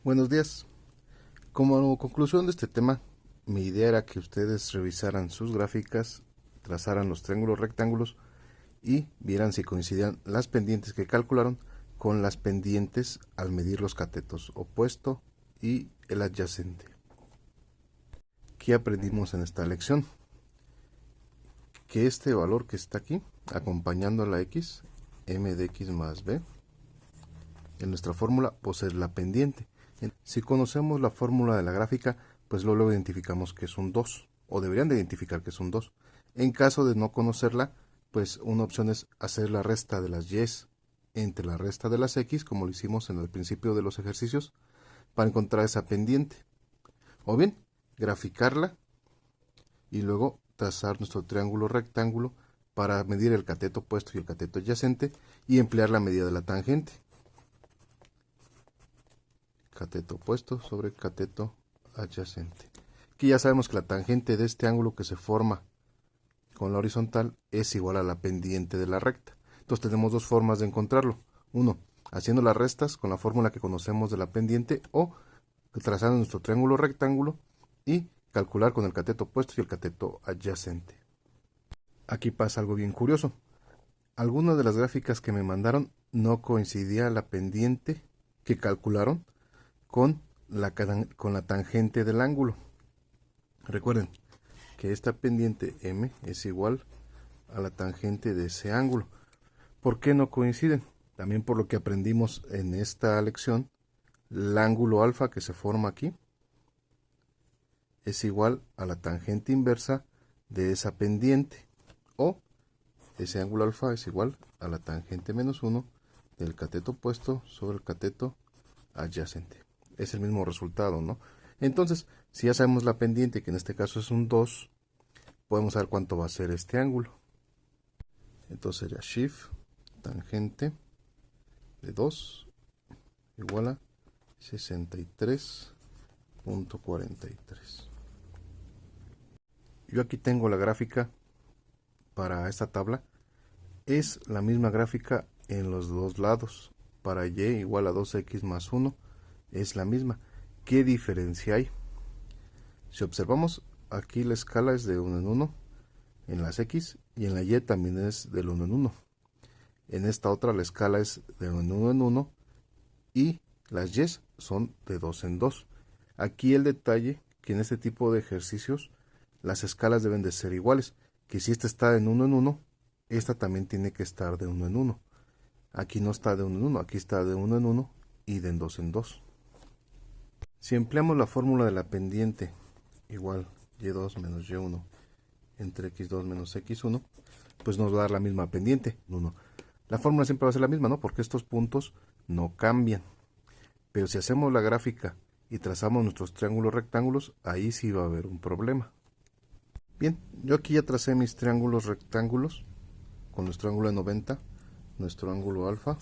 Buenos días. Como conclusión de este tema, mi idea era que ustedes revisaran sus gráficas, trazaran los triángulos rectángulos y vieran si coincidían las pendientes que calcularon con las pendientes al medir los catetos opuesto y el adyacente. ¿Qué aprendimos en esta lección? Que este valor que está aquí, acompañando a la x, m de x más b, en nuestra fórmula posee la pendiente. Si conocemos la fórmula de la gráfica, pues luego identificamos que es un 2, o deberían de identificar que es un 2. En caso de no conocerla, pues una opción es hacer la resta de las y entre la resta de las x, como lo hicimos en el principio de los ejercicios, para encontrar esa pendiente. O bien, graficarla y luego trazar nuestro triángulo rectángulo para medir el cateto opuesto y el cateto adyacente y emplear la medida de la tangente. Cateto opuesto sobre cateto adyacente. Aquí ya sabemos que la tangente de este ángulo que se forma con la horizontal es igual a la pendiente de la recta. Entonces tenemos dos formas de encontrarlo. Uno, haciendo las restas con la fórmula que conocemos de la pendiente, o trazando nuestro triángulo rectángulo y calcular con el cateto opuesto y el cateto adyacente. Aquí pasa algo bien curioso. Algunas de las gráficas que me mandaron no coincidía la pendiente que calcularon con la tangente del ángulo. Recuerden que esta pendiente m es igual a la tangente de ese ángulo. ¿Por qué no coinciden? También por lo que aprendimos en esta lección, el ángulo alfa que se forma aquí es igual a la tangente inversa de esa pendiente, o ese ángulo alfa es igual a la tangente menos 1 del cateto opuesto sobre el cateto adyacente. Es el mismo resultado, ¿no? Entonces, si ya sabemos la pendiente, que en este caso es un 2, podemos saber cuánto va a ser este ángulo. Entonces sería shift tangente de 2 igual a 63.43. Yo aquí tengo la gráfica para esta tabla. Es la misma gráfica en los dos lados. Para y igual a 2x más 1 es la misma. ¿Qué diferencia hay? Si observamos, aquí la escala es de 1 en 1 en las x, y en la y también es del 1 en 1. En esta otra la escala es de 1 en 1 y las y son de 2 en 2. Aquí el detalle que en este tipo de ejercicios las escalas deben de ser iguales, que si esta está en 1 en 1, esta también tiene que estar de 1 en 1. Aquí no está de 1 en 1, aquí está de 1 en 1 y de 2 en 2. Si empleamos la fórmula de la pendiente igual y2 menos y1 entre x2 menos x1, pues nos va a dar la misma pendiente, 1. La fórmula siempre va a ser la misma, ¿no? Porque estos puntos no cambian. Pero si hacemos la gráfica y trazamos nuestros triángulos rectángulos, ahí sí va a haber un problema. Bien, yo aquí ya tracé mis triángulos rectángulos con nuestro ángulo de 90, nuestro ángulo alfa.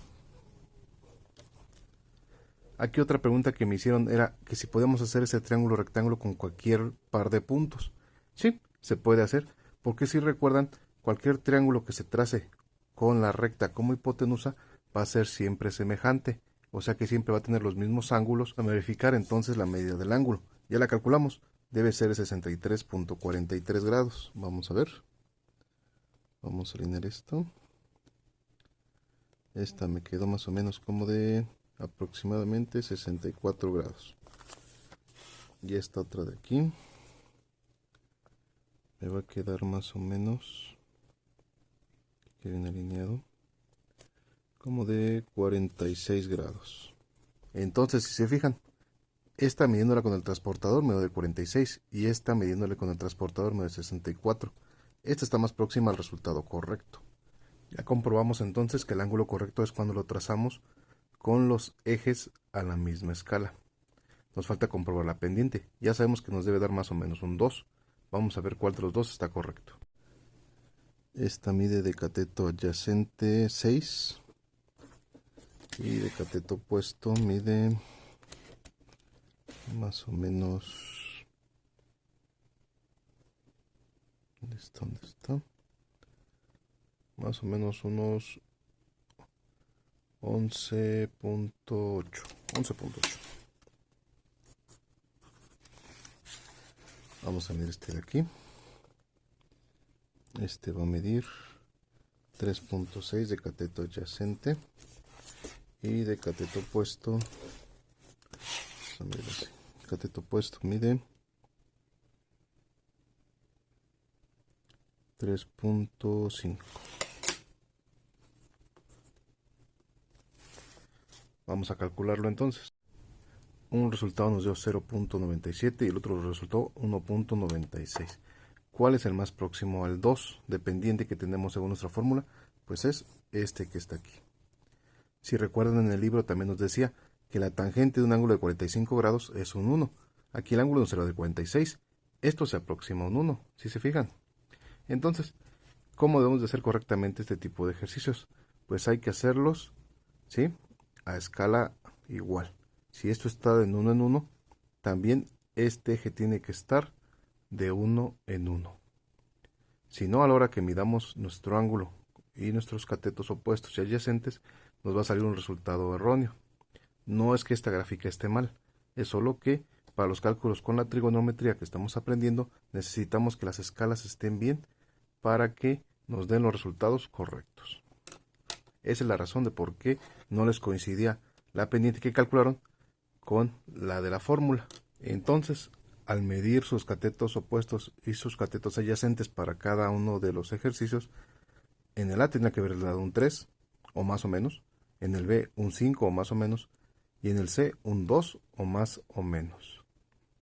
Aquí otra pregunta que me hicieron era que si podemos hacer ese triángulo rectángulo con cualquier par de puntos. Sí, se puede hacer, porque si recuerdan, cualquier triángulo que se trace con la recta como hipotenusa va a ser siempre semejante, o sea que siempre va a tener los mismos ángulos. A verificar entonces la medida del ángulo, ya la calculamos, debe ser 63.43 grados. Vamos a ver, vamos a alinear esto. Esta me quedó más o menos como de aproximadamente 64 grados. Y esta otra de aquí me va a quedar más o menos, que bien alineado, como de 46 grados. Entonces, si se fijan, esta midiéndola con el transportador me da de 46 y esta midiéndole con el transportador me da de 64. Esta está más próxima al resultado correcto. Ya comprobamos entonces que el ángulo correcto es cuando lo trazamos con los ejes a la misma escala. Nos falta comprobar la pendiente. Ya sabemos que nos debe dar más o menos un 2. Vamos a ver cuál de los dos está correcto. Esta mide de cateto adyacente 6 y de cateto opuesto mide más o menos, ¿dónde está? Más o menos unos 11.8. Vamos a medir este de aquí. Este va a medir 3.6 de cateto adyacente y de cateto opuesto. Vamos a medir así. Cateto opuesto mide 3.5. Vamos a calcularlo entonces. Un resultado nos dio 0.97 y el otro resultó 1.96. ¿Cuál es el más próximo al 2 dependiente que tenemos según nuestra fórmula? Pues es este que está aquí. Si recuerdan, en el libro también nos decía que la tangente de un ángulo de 45 grados es un 1. Aquí el ángulo será de 46. Esto se aproxima a un 1, si se fijan. Entonces, ¿cómo debemos de hacer correctamente este tipo de ejercicios? Pues hay que hacerlos, ¿sí?, a escala igual. Si esto está de 1 en 1, también este eje tiene que estar de 1 en 1. Si no, a la hora que midamos nuestro ángulo y nuestros catetos opuestos y adyacentes, nos va a salir un resultado erróneo. No es que esta gráfica esté mal, es solo que para los cálculos con la trigonometría que estamos aprendiendo, necesitamos que las escalas estén bien para que nos den los resultados correctos. Esa es la razón de por qué no les coincidía la pendiente que calcularon con la de la fórmula. Entonces, al medir sus catetos opuestos y sus catetos adyacentes para cada uno de los ejercicios, en el A tenía que haber dado un 3 o más o menos, en el B un 5 o más o menos, y en el C un 2 o más o menos.